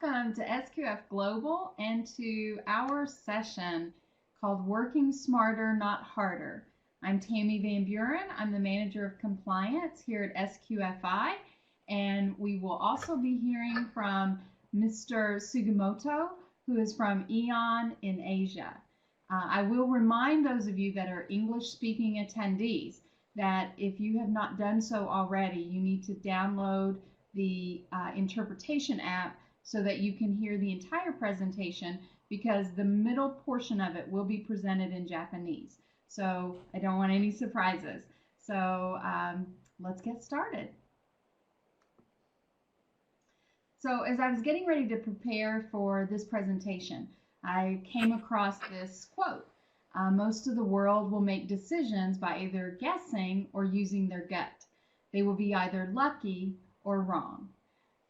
welcome to SQF Global and to our session called Working Smarter, Not Harder. I'm Tammie Van Buren. I'm the Manager of Compliance here at SQFI, and we will also be hearing from Mr. Sugimoto, who is from AEON in Asia. I will remind those of you that are English-speaking attendees that if you have not done so already, you need to download the interpretation app so that you can hear the entire presentation, because the middle portion of it will be presented in Japanese. So I don't want any surprises. So let's get started. So as I was getting ready to prepare for this presentation, I came across this quote. Most of the world will make decisions by either guessing or using their gut. They will be either lucky or wrong.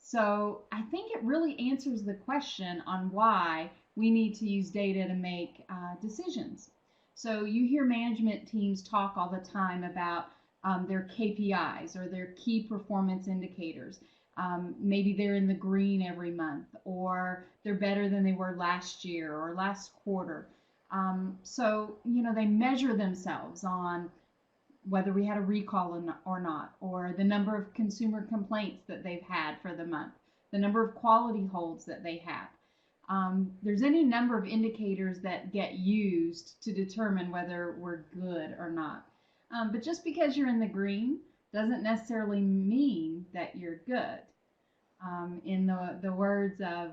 So I think it really answers the question on why we need to use data to make decisions. So you hear management teams talk all the time about their KPIs or their key performance indicators. Maybe they're in the green every month, or they're better than they were last year or last quarter. So, you know, they measure themselves on whether we had a recall or not, or the number of consumer complaints that they've had for the month, the number of quality holds that they have. There's any number of indicators that get used to determine whether we're good or not. But just because you're in the green doesn't necessarily mean that you're good. In the words of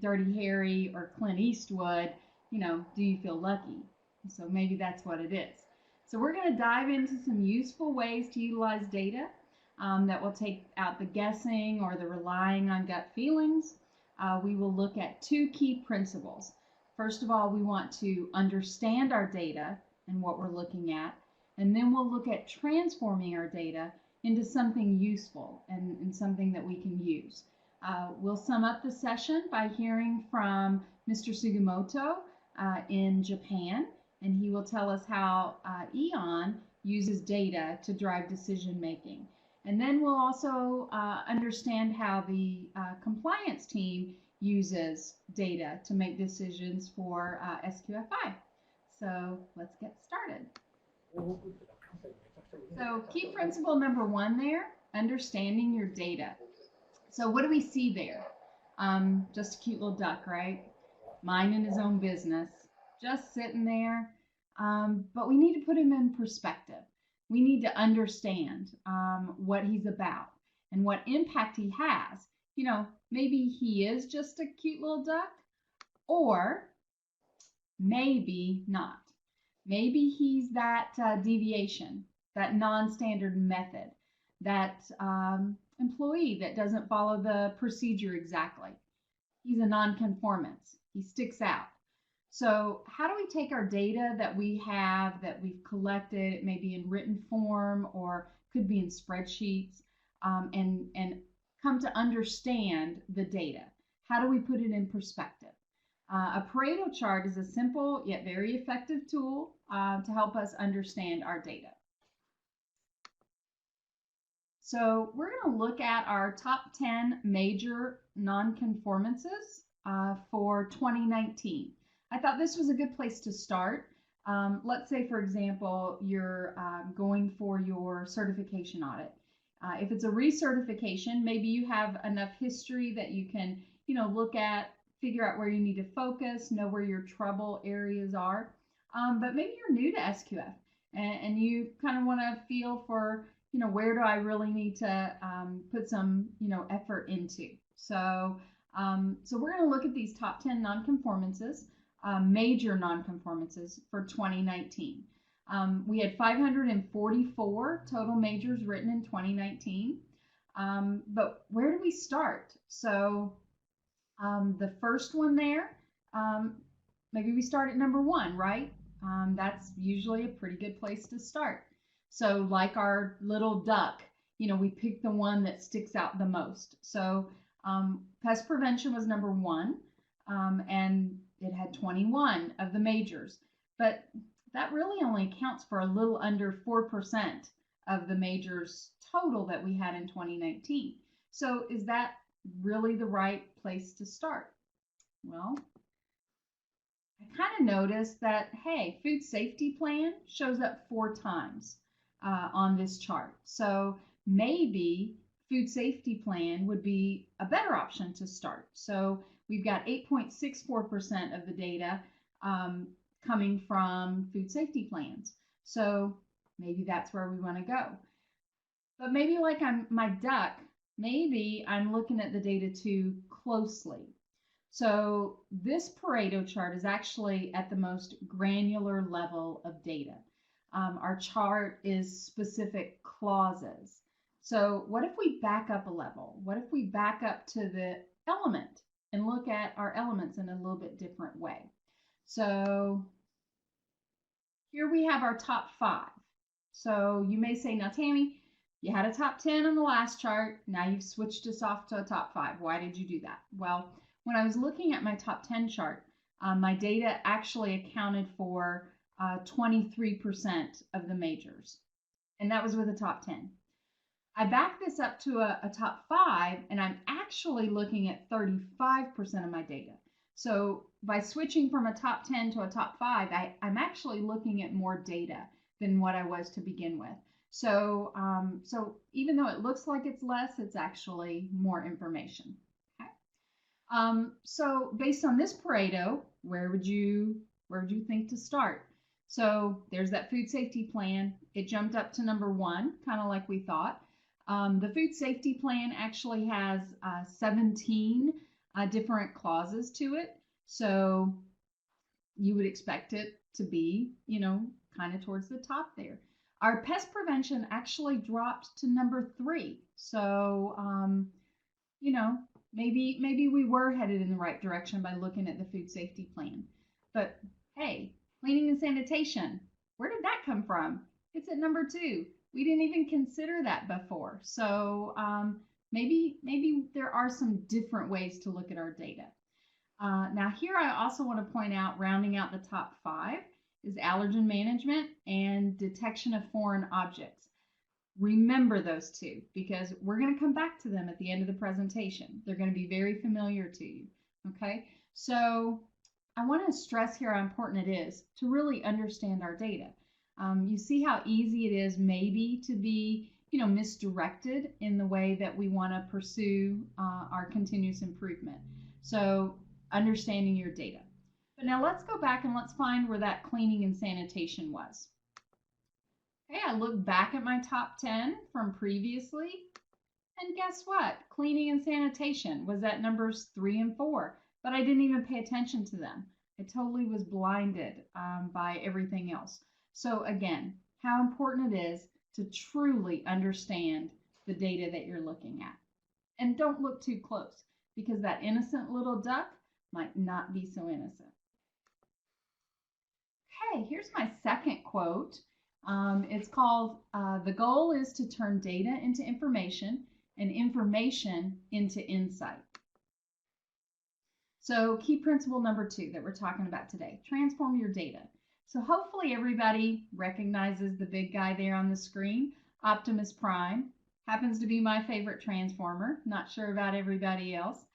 Dirty Harry or Clint Eastwood, you know, do you feel lucky? So maybe that's what it is. So we're going to dive into some useful ways to utilize data that will take out the guessing or the relying on gut feelings. We will look at two key principles. First of all, we want to understand our data and what we're looking at, and then we'll look at transforming our data into something useful and something that we can use. We'll sum up the session by hearing from Mr. Sugimoto in Japan, and he will tell us how AEON uses data to drive decision making. And then we'll also understand how the compliance team uses data to make decisions for SQFI. So let's get started. So key principle number one there, understanding your data. So what do we see there? Just a cute little duck, right? Minding his own business, just sitting there. But we need to put him in perspective. We need to understand what he's about and what impact he has. You know, maybe he is just a cute little duck, or maybe not. Maybe he's that deviation, that non-standard method, that employee that doesn't follow the procedure exactly. He's a non-conformance. He sticks out. So how do we take our data that we have, that we've collected, it may be in written form or could be in spreadsheets, and come to understand the data? How do we put it in perspective? A Pareto chart is a simple yet very effective tool to help us understand our data. So we're going to look at our top 10 major non-conformances for 2019. I thought this was a good place to start. Let's say, for example, you're going for your certification audit. If it's a recertification, maybe you have enough history that you can, you know, look at, figure out where you need to focus, know where your trouble areas are. But maybe you're new to SQF and you kind of want to feel for, you know, where do I really need to put some, you know, effort into. So we're going to look at these top 10 nonconformances, major nonconformances for 2019. We had 544 total majors written in 2019. But where do we start? So the first one there, maybe we start at number one, right? That's usually a pretty good place to start. So like our little duck, you know, we pick the one that sticks out the most. So pest prevention was number one, and it had 21 of the majors. But that really only accounts for a little under 4% of the majors total that we had in 2019. So is that really the right place to start? Well, I kind of noticed that, hey, food safety plan shows up 4 times on this chart. So maybe food safety plan would be a better option to start. So we've got 8.64% of the data coming from food safety plans. So maybe that's where we want to go. But maybe like my duck, maybe I'm looking at the data too closely. So this Pareto chart is actually at the most granular level of data. Our chart is specific clauses. So what if we back up a level? What if we back up to the element and look at our elements in a little bit different way? So here we have our top 5. So you may say, now Tammie, you had a top 10 on the last chart. Now you've switched us off to a top 5. Why did you do that? Well, when I was looking at my top 10 chart, my data actually accounted for 23% of the majors. And that was with a top 10. I back this up to a top 5, and I'm actually looking at 35% of my data. So by switching from a top 10 to a top 5, I'm actually looking at more data than what I was to begin with. So, so even though it looks like it's less, it's actually more information. Okay. So based on this Pareto, where would you think to start? So there's that food safety plan. It jumped up to number 1, kind of like we thought. The food safety plan actually has 17 different clauses to it. So you would expect it to be, kind of towards the top there. Our pest prevention actually dropped to number 3. So, maybe we were headed in the right direction by looking at the food safety plan. But hey, cleaning and sanitation, where did that come from? It's at number 2. We didn't even consider that before. So maybe there are some different ways to look at our data. Now here I also want to point out, rounding out the top 5 is allergen management and detection of foreign objects. Remember those 2 because we're going to come back to them at the end of the presentation. They're going to be very familiar to you. Okay, so I want to stress here how important it is to really understand our data. You see how easy it is maybe to be, misdirected in the way that we want to pursue our continuous improvement. So understanding your data. But now let's go back and let's find where that cleaning and sanitation was. Okay, I look back at my top 10 from previously, and guess what? Cleaning and sanitation was at numbers 3 and 4, but I didn't even pay attention to them. I totally was blinded by everything else. So again, how important it is to truly understand the data that you're looking at. And don't look too close because that innocent little duck might not be so innocent. Okay, here's my second quote. It's called, the goal is to turn data into information and information into insight. So key principle number 2 that we're talking about today, transform your data. So hopefully everybody recognizes the big guy there on the screen, Optimus Prime. Happens to be my favorite transformer. Not sure about everybody else.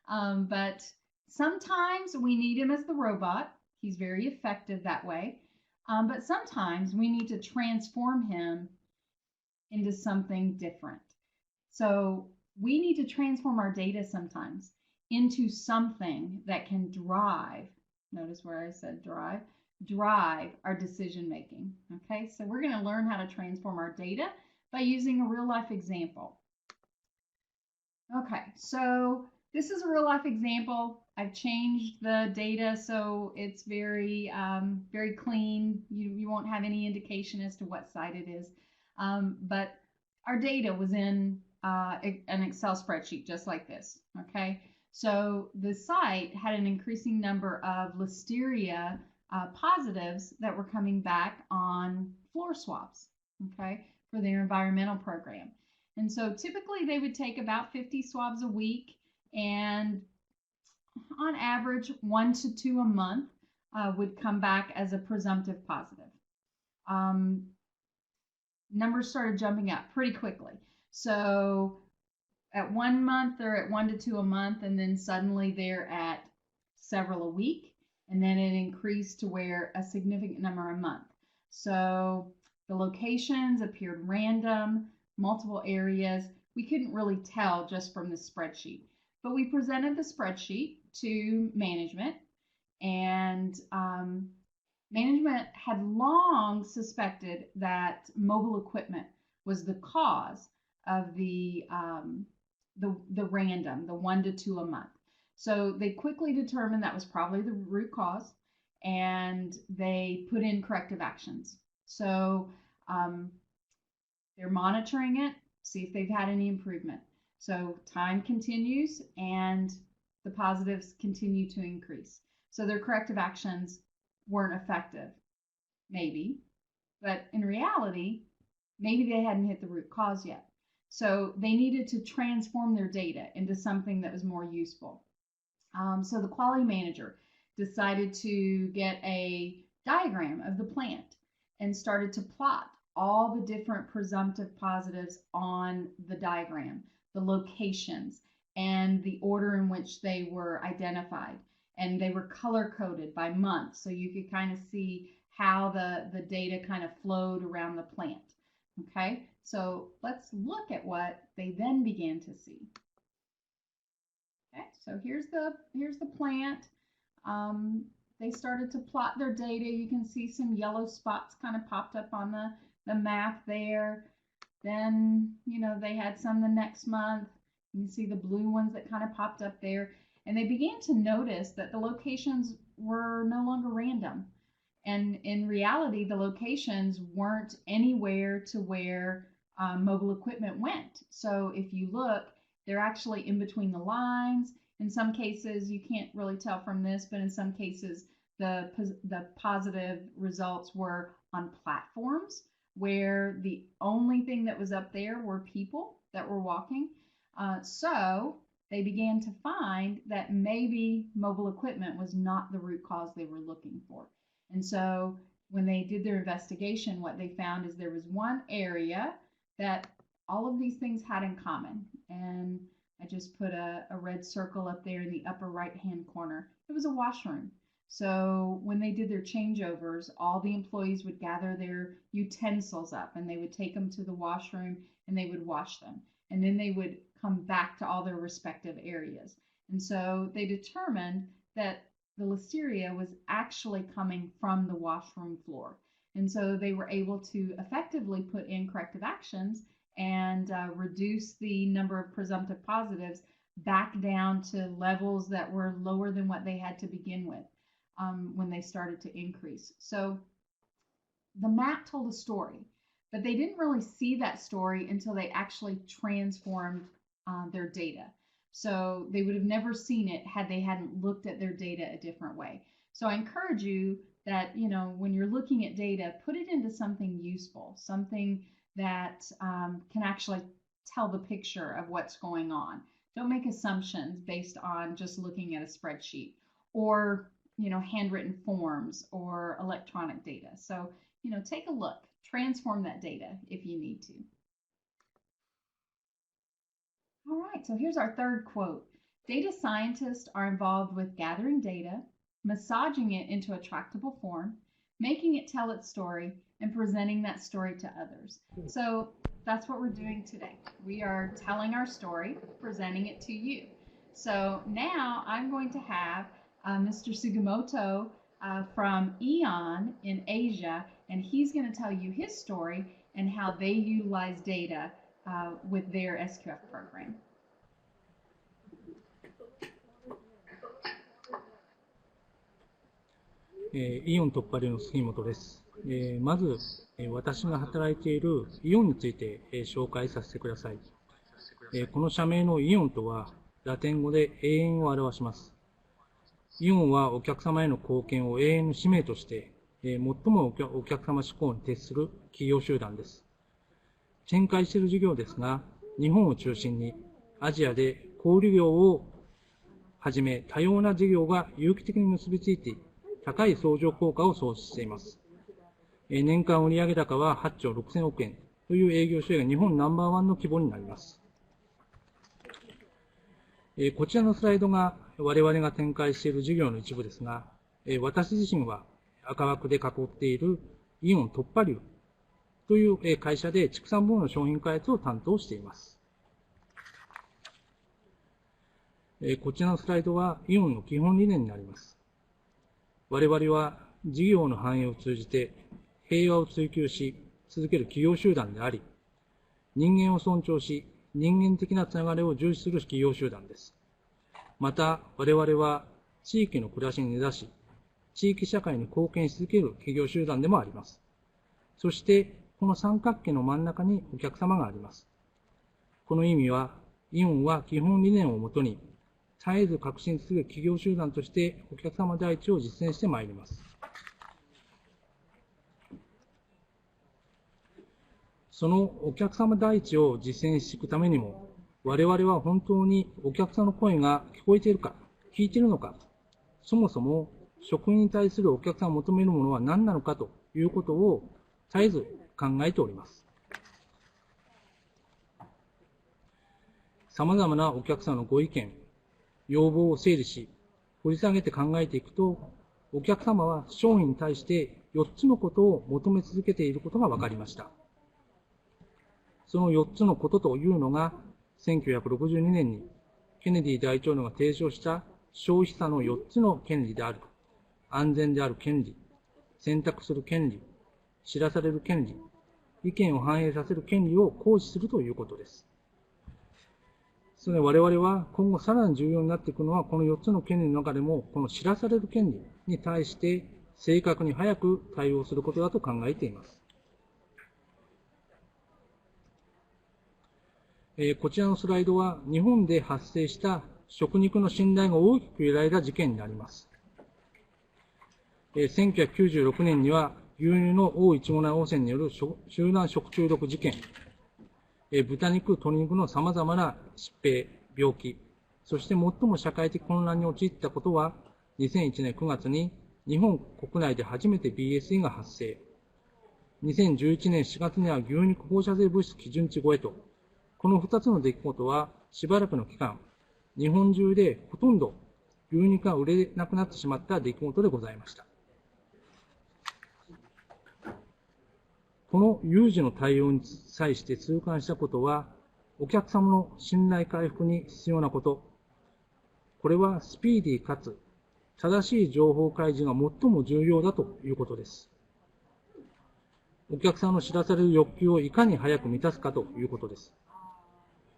But sometimes we need him as the robot. He's very effective that way. But sometimes we need to transform him into something different. So we need to transform our data sometimes into something that can drive, notice where I said drive our decision making. Okay, so we're going to learn how to transform our data by using a real life example. Okay, so this is a real life example. I've changed the data so it's very very clean. You won't have any indication as to what site it is. But our data was in an Excel spreadsheet just like this. Okay, so the site had an increasing number of Listeria positives that were coming back on floor swabs, okay, for their environmental program. And so typically they would take about 50 swabs a week, and on average 1 to 2 a month would come back as a presumptive positive. Numbers started jumping up pretty quickly. So at 1 month, they're at 1 to 2 a month, and then suddenly they're at several a week, and then it increased to where a significant number a month. So the locations appeared random, multiple areas. We couldn't really tell just from the spreadsheet, but we presented the spreadsheet to management, and management had long suspected that mobile equipment was the cause of the random, the 1 to 2 a month. So they quickly determined that was probably the root cause, and they put in corrective actions. So they're monitoring it, see if they've had any improvement. So time continues and the positives continue to increase. So their corrective actions weren't effective, maybe, but in reality, maybe they hadn't hit the root cause yet. So they needed to transform their data into something that was more useful. So the quality manager decided to get a diagram of the plant and started to plot all the different presumptive positives on the diagram, the locations, and the order in which they were identified. And they were color coded by month, so you could kind of see how the data kind of flowed around the plant. Okay, so let's look at what they then began to see. Okay, so here's the plant. They started to plot their data. You can see some yellow spots kind of popped up on the map there. Then, you know, they had some the next month. You can see the blue ones that kind of popped up there. And they began to notice that the locations were no longer random. And in reality, the locations weren't anywhere to where mobile equipment went. So if you look, they're actually in between the lines. In some cases, you can't really tell from this, but in some cases, the positive results were on platforms where the only thing that was up there were people that were walking. So they began to find that maybe mobile equipment was not the root cause they were looking for. And so when they did their investigation, what they found is there was one area that all of these things had in common. And I just put a red circle up there in the upper right-hand corner. It was a washroom. So when they did their changeovers, all the employees would gather their utensils up and they would take them to the washroom and they would wash them. And then they would come back to all their respective areas. And so they determined that the listeria was actually coming from the washroom floor. And so they were able to effectively put in corrective actions and reduce the number of presumptive positives back down to levels that were lower than what they had to begin with when they started to increase. So the map told a story, but they didn't really see that story until they actually transformed their data. So they would have never seen it had they hadn't looked at their data a different way. So I encourage you that, you know, when you're looking at data, put it into something useful, something that can actually tell the picture of what's going on. Don't make assumptions based on just looking at a spreadsheet or, you know, handwritten forms or electronic data. So, you know, take a look, transform that data if you need to. All right, so here's our third quote. Data scientists are involved with gathering data, massaging it into a tractable form, making it tell its story, and presenting that story to others. So that's what we're doing today. We are telling our story, presenting it to you. So now I'm going to have Mr. Sugimoto from AEON in Asia, and he's going to tell you his story and how they utilize data with their SQF program. イオン突破流の杉本です。まず、私が働いているイオンについて、紹介させてください。この社名のイオンとは、ラテン語で永遠を表します。イオンはお客様への貢献を永遠の使命として、最もお客様志向に徹する企業集団です。展開している事業ですが、日本を中心にアジアで小売業をはじめ多様な事業が有機的に結びついて高い相乗効果を創出しています。年間売上高は8兆6000億円という営業収益が日本ナンバーワンの規模になります。こちらのスライドが我々が展開している事業の一部ですが、私自身は赤枠で囲っているイオン突破流という会社で畜産部門の商品開発を担当しています。こちらのスライドはイオンの基本理念になります。我々は事業の繁栄を通じて平和を追求し続ける企業集団であり、人間を尊重し、人間的なつながりを重視する企業集団です。また、我々は地域の暮らしに根ざし、地域社会に貢献し続ける企業集団でもあります。そして、この三角形の真ん中にお客様があります。この意味は、イオンは基本理念をもとに、絶えず革新する企業集団としてお客様第一を実践してまいります。そのお客様第一を実践していくためにも、我々は本当にお客様の声が聞こえているか、聞いているのか、そもそも食品に対するお客様が求めるものは何なのかということを絶えず考えております。様々なお客様のご意見、要望を整理し、掘り下げて考えていくと、お客様は商品に対して4つのことを求め続けていることが分かりました。その4つのことというのが、1962年にケネディ大統領が提唱した消費者の4つの権利である。安全である権利、選択する権利、知らされる権利、意見を反映させる権利を行使するということです。それで我々は今後さらに重要になっていくのは、この4つの権利の中でも、この知らされる権利に対して正確に早く対応することだと考えています。こちらのスライドは日本で発生した食肉の信頼が大きく揺られた事件になります。1996年には牛乳のО157汚染による集団食中毒事件、豚肉、鶏肉の様々な疾病、病気、そして最も社会的混乱に陥ったことは、2001年9月に日本国内で初めて BSE が発生。2011年4月には牛肉放射性物質基準値超えと、この2つの出来事はしばらくの期間、日本中でほとんど牛肉が売れなくなってしまった出来事でございました。この有事の対応に際して痛感したことは、お客様の信頼回復に必要なこと。これはスピーディーかつ正しい情報開示が最も重要だということです。お客様の知らされる欲求をいかに早く満たすかということです。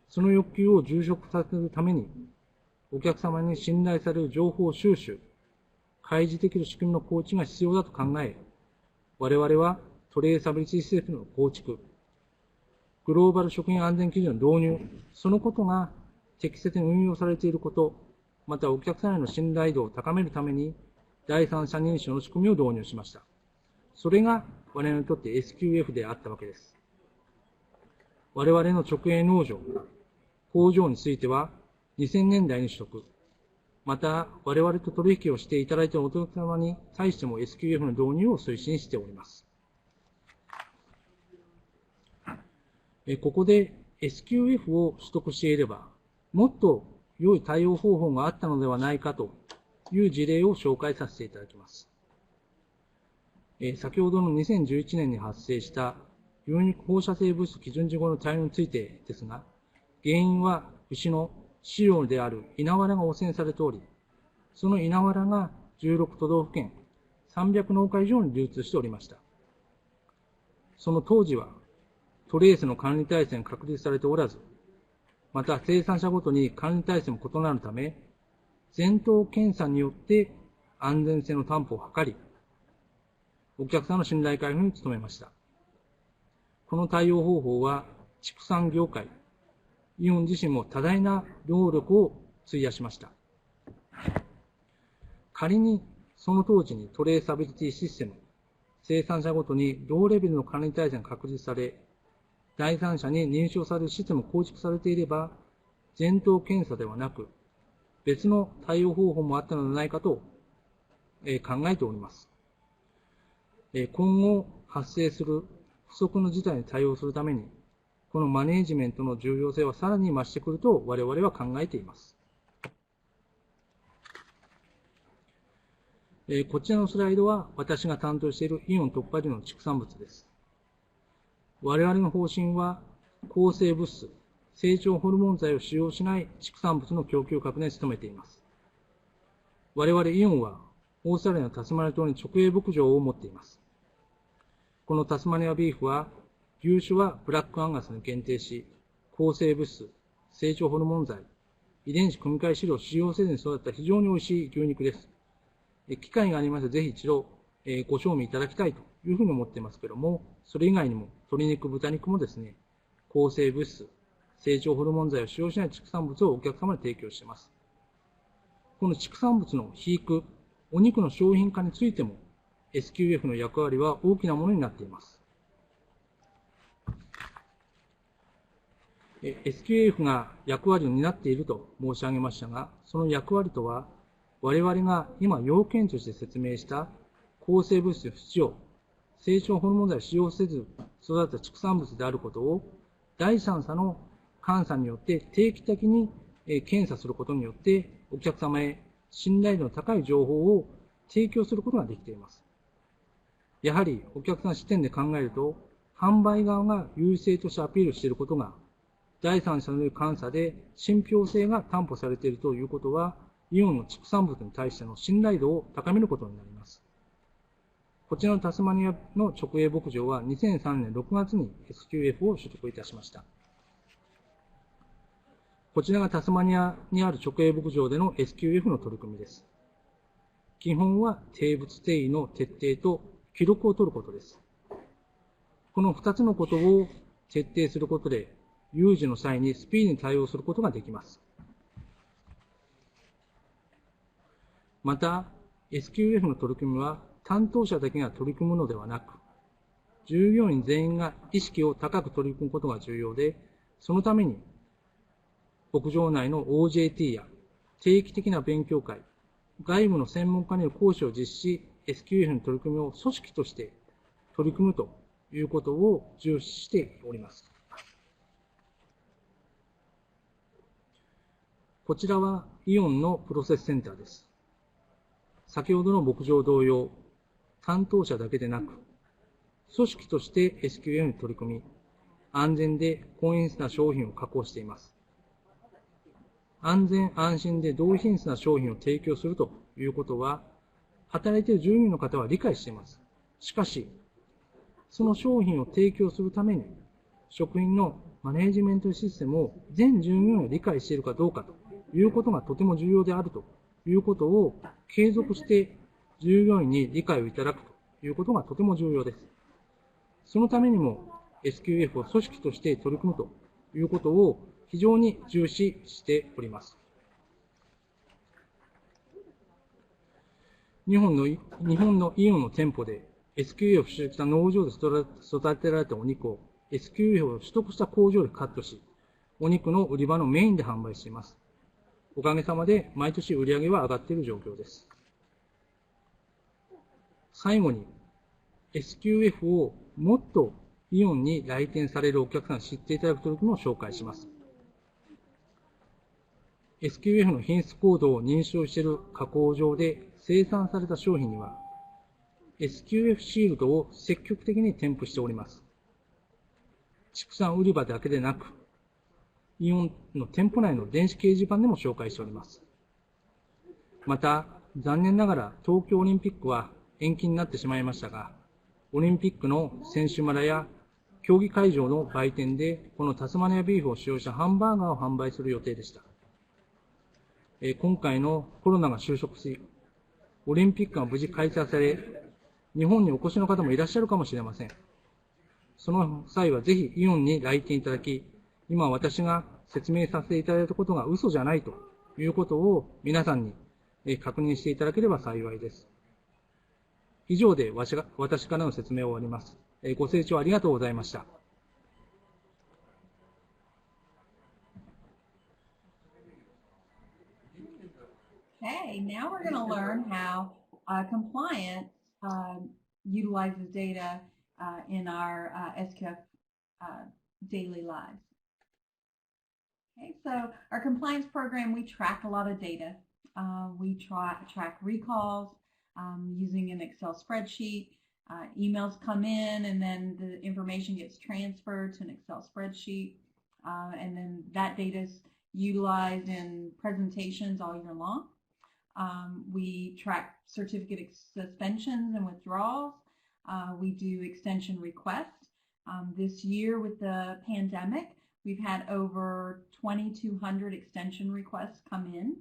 その欲求を充足させるために、お客様に信頼される情報収集、開示できる仕組みの構築が必要だと考え、我々はトレーサビリティシステムの構築、グローバル食品安全基準の導入、そのことが適切に運用されていること、またお客様への信頼度を高めるために、第三者認証の仕組みを導入しました。それが我々にとって SQF であったわけです。我々の直営農場、工場については2000年代に取得、また我々と取引をしていただいているお客様に対しても SQF の導入を推進しております。ここで SQF を取得していれば、もっと良い対応方法があったのではないかという事例を紹介させていただきます。先ほどの2011年に発生した牛肉放射性物質基準事項の対応についてですが、原因は牛の飼料である稲わらが汚染されており、その稲わらが16都道府県300農家以上に流通しておりました。その当時はトレースの管理体制が確立されておらず、また生産者ごとに管理体制も異なるため、全頭検査によって安全性の担保を図り、お客様の信頼回復に努めました。この対応方法は畜産業界、イオン自身も多大な労力を費やしました。仮にその当時にトレーサビリティシステム、生産者ごとに同レベルの管理体制が確立され、第三者に認証されるシステムが構築されていれば、全頭検査ではなく、別の対応方法もあったのではないかと考えております。今後発生する不測の事態に対応するために、このマネージメントの重要性はさらに増してくると我々は考えています。こちらのスライドは私が担当しているイオン突破量の畜産物です。我々の方針は、抗生物質、成長ホルモン剤を使用しない畜産物の供給拡大に努めています。我々イオンは、オーストラリアのタスマニア島に直営牧場を持っています。このタスマニアビーフは、牛種はブラックアンガスに限定し、抗生物質、成長ホルモン剤、遺伝子組み換え飼料を使用せずに育った非常に美味しい牛肉です。機会がありましたらぜひ一度ご賞味いただきたいというふうに思っていますけれども、それ以外にも鶏肉、豚肉もですね、抗生物質、成長ホルモン剤を使用しない畜産物をお客様に提供しています。この畜産物の肥育、お肉の商品化についても SQF の役割は大きなものになっています。SQF が役割を担っていると申し上げましたが、その役割とは、我々が今要件として説明した抗生物質不使用、成長ホルモン剤を使用せず育った畜産物であることを、第三者の監査によって定期的に検査することによって、お客様へ信頼度の高い情報を提供することができています。やはりお客さん視点で考えると、販売側が優勢としてアピールしていることが、第三者による監査で信憑性が担保されているということは、イオンの畜産物に対しての信頼度を高めることになります。こちらのタスマニアの直営牧場は2003年6月に SQF を取得いたしました。こちらがタスマニアにある直営牧場での SQF の取り組みです。基本は定物定位の徹底と記録を取ることです。この2つのことを徹底することで、有事の際にスピーディーに対応することができます。また、SQF の取り組みは担当者だけが取り組むのではなく、従業員全員が意識を高く取り組むことが重要で、そのために、牧場内の OJT や定期的な勉強会、外部の専門家による講師を実施し、SQF の取り組みを組織として取り組むということを重視しております。こちらはイオンのプロセスセンターです。先ほどの牧場同様、担当者だけでなく、組織として SQF に取り組み、安全で高品質な商品を確保しています。安全安心で同品質な商品を提供するということは、働いている従業員の方は理解しています。しかし、その商品を提供するために、職員のマネジメントシステムを全従業員が理解しているかどうかということがとても重要であるということを継続して従業員に理解をいただくということがとても重要です。そのためにも SQF を組織として取り組むということを非常に重視しております。日本のイオンの店舗で SQF を取得した農場で育てられたお肉を SQF を取得した工場でカットし、お肉の売り場のメインで販売しています。おかげさまで毎年売り上げは上がっている状況です。最後に SQF をもっとイオンに来店されるお客さんに知っていただく取り組みを紹介します。SQF の品質コードを認証している加工場で生産された商品には SQF シールドを積極的に添付しております。畜産売り場だけでなく、イオンの店舗内の電子掲示板でも紹介しております。また、残念ながら東京オリンピックは延期になってしまいましたが、オリンピックの選手村や競技会場の売店で、このタスマニアビーフを使用したハンバーガーを販売する予定でした。今回のコロナが収束し、オリンピックが無事開催され、日本にお越しの方もいらっしゃるかもしれません。その際はぜひイオンに来店いただき、今私が説明させていただいたことが嘘じゃないということを皆さんに確認していただければ幸いです。以上で私からの説明を終わります。ご清聴ありがとうございました。Okay, now we're going to learn how compliance utilizes data in our SQF daily lives. Okay, so our compliance program, we track a lot of data. We track recalls, using an Excel spreadsheet. Emails come in, and then the information gets transferred to an Excel spreadsheet, and then that data is utilized in presentations all year long. We track certificate suspensions and withdrawals. We do extension requests. This year with the pandemic, we've had over 2,200 extension requests come in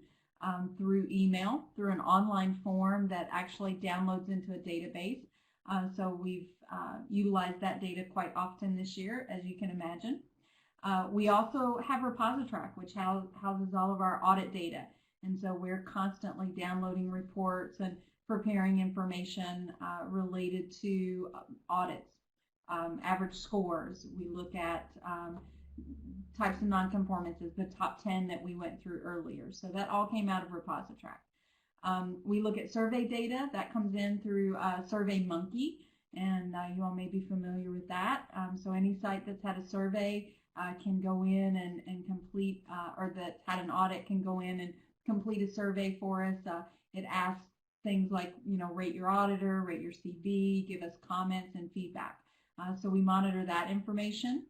through email, through an online form that actually downloads into a database. So we've utilized that data quite often this year, as you can imagine. We also have ReposiTrack, which houses all of our audit data. And so we're constantly downloading reports and preparing information related to audits, average scores. We look at types of nonconformances, the top 10 that we went through earlier. So that all came out of ReposiTrack. We look at survey data that comes in through SurveyMonkey, and you all may be familiar with that. So any site that's had a survey can go in and complete, or that had an audit can go in and complete a survey for us. It asks things like, rate your auditor, rate your CB, give us comments and feedback. So we monitor that information.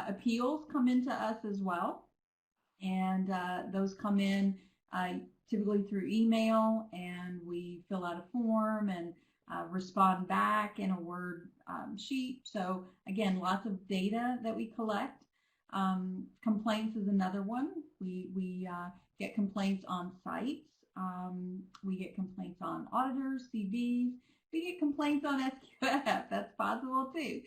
Appeals come into us as well, and those come in typically through email, and we fill out a form and respond back in a Word sheet. So again, lots of data that we collect. Complaints is another one. We get complaints on sites. We get complaints on auditors, CVs. We get complaints on SQF. That's possible too.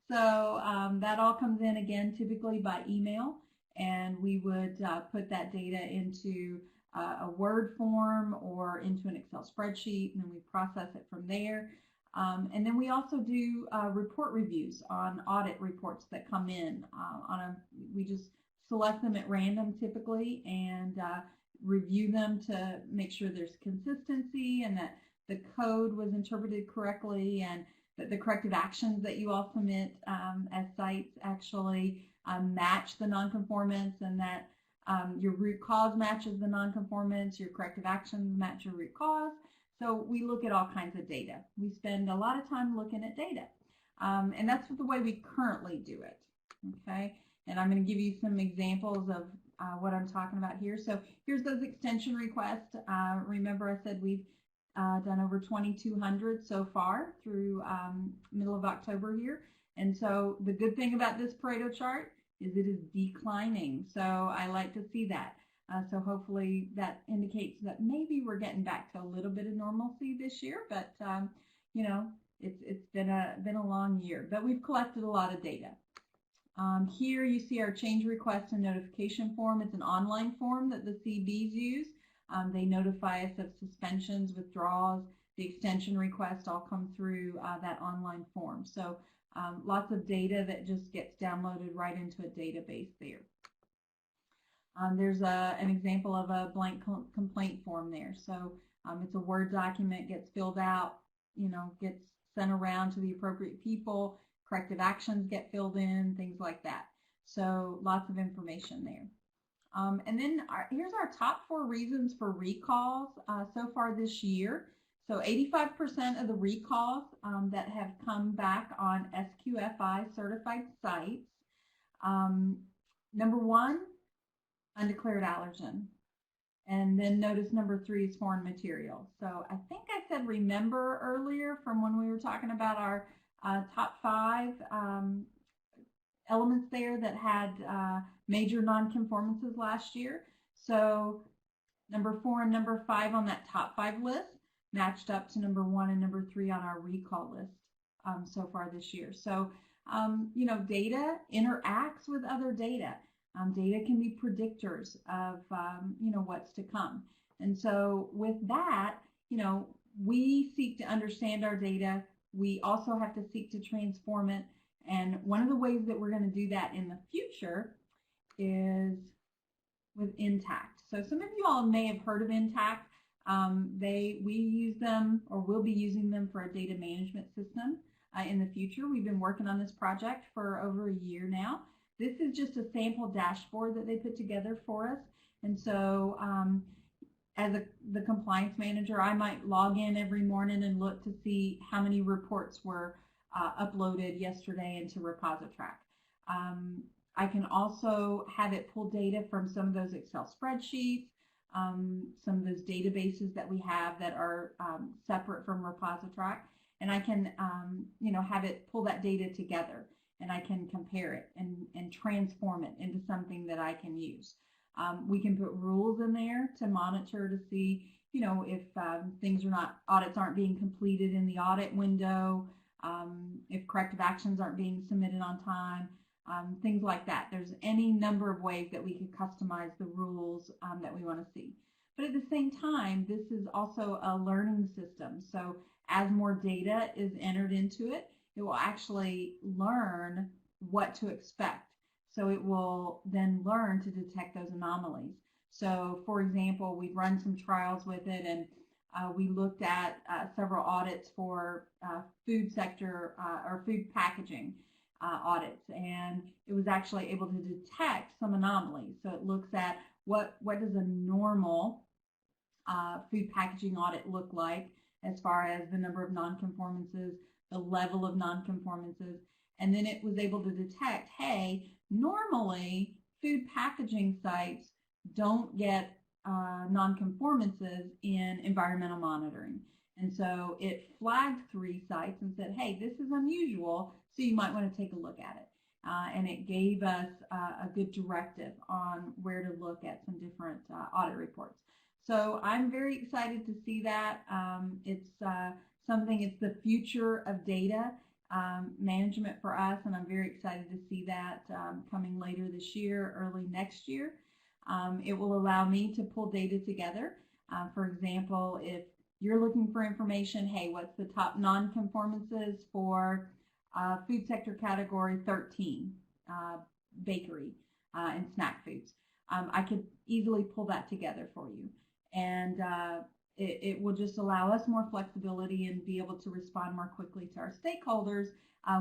So that all comes in again typically by email, and we would put that data into a Word form or into an Excel spreadsheet, and then we process it from there. And then we also do report reviews on audit reports that come in. We just select them at random typically and review them to make sure there's consistency and that the code was interpreted correctly, and that the corrective actions that you all submit as sites actually match the nonconformance, and that your root cause matches the nonconformance, your corrective actions match your root cause. So we look at all kinds of data. We spend a lot of time looking at data, and that's the way we currently do it. Okay, and I'm going to give you some examples of what I'm talking about here. So here's those extension requests. Remember I said we've done over 2,200 so far through middle of October here. And so the good thing about this Pareto chart is it is declining. So I like to see that. So hopefully that indicates that maybe we're getting back to a little bit of normalcy this year, but it's been a long year, but we've collected a lot of data. Here you see our change request and notification form. It's an online form that the CBs use. They notify us of suspensions, withdrawals, the extension request all come through that online form. So lots of data that just gets downloaded right into a database there. There's an example of a blank complaint form there. So it's a Word document, gets filled out, gets sent around to the appropriate people, corrective actions get filled in, things like that. So lots of information there. And then here's our top 4 reasons for recalls so far this year. So 85% of the recalls that have come back on SQFI certified sites. Number 1, undeclared allergen. And then notice number 3 is foreign material. So I think I said remember earlier from when we were talking about our top 5 elements there that had major nonconformances last year. So number 4 and number 5 on that top 5 list matched up to number 1 and number 3 on our recall list so far this year. So, data interacts with other data. Data can be predictors of, what's to come. And so with that, we seek to understand our data. We also have to seek to transform it. And one of the ways that we're going to do that in the future is with Intact. So some of you all may have heard of Intact. We use them, or will be using them, for a data management system in the future. We've been working on this project for over a year now. This is just a sample dashboard that they put together for us. And so as the compliance manager, I might log in every morning and look to see how many reports were uploaded yesterday into ReposiTrak. I can also have it pull data from some of those Excel spreadsheets, some of those databases that we have that are separate from ReposiTrak, and I can have it pull that data together, and I can compare it and transform it into something that I can use. We can put rules in there to monitor to see, if audits aren't being completed in the audit window, if corrective actions aren't being submitted on time, things like that. There's any number of ways that we could customize the rules that we want to see. But at the same time, this is also a learning system. So as more data is entered into it, it will actually learn what to expect. So it will then learn to detect those anomalies. So for example, we've run some trials with it, and we looked at several audits for food sector or food packaging audits, and it was actually able to detect some anomalies. So it looks at what does a normal food packaging audit look like as far as the number of nonconformances, the level of nonconformances, and then it was able to detect, hey, normally food packaging sites don't get nonconformances in environmental monitoring. And so it flagged 3 sites and said, hey, this is unusual, so you might want to take a look at it. And it gave us a good directive on where to look at some different audit reports. So I'm very excited to see that. It's the future of data management for us, and I'm very excited to see that coming later this year, early next year. It will allow me to pull data together. For example, if you're looking for information, hey, what's the top non-conformances for food sector category 13, bakery and snack foods, I could easily pull that together for you. And it will just allow us more flexibility and be able to respond more quickly to our stakeholders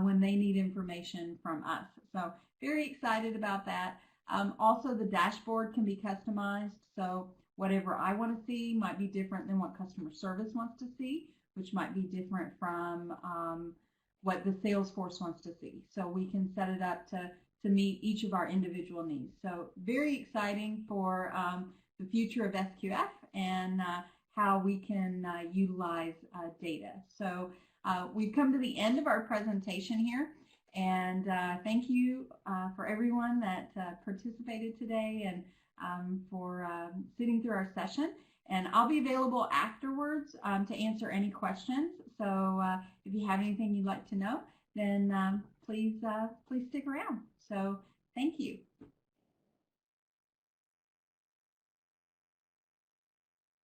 when they need information from us. So very excited about that. Also, the dashboard can be customized. So whatever I want to see might be different than what customer service wants to see, which might be different from what the sales force wants to see. So we can set it up to meet each of our individual needs. So very exciting for the future of SQF and how we can utilize data. So we've come to the end of our presentation here, and thank you for everyone that participated today and for sitting through our session. And I'll be available afterwards to answer any questions. So if you have anything you'd like to know, then please stick around. So thank you.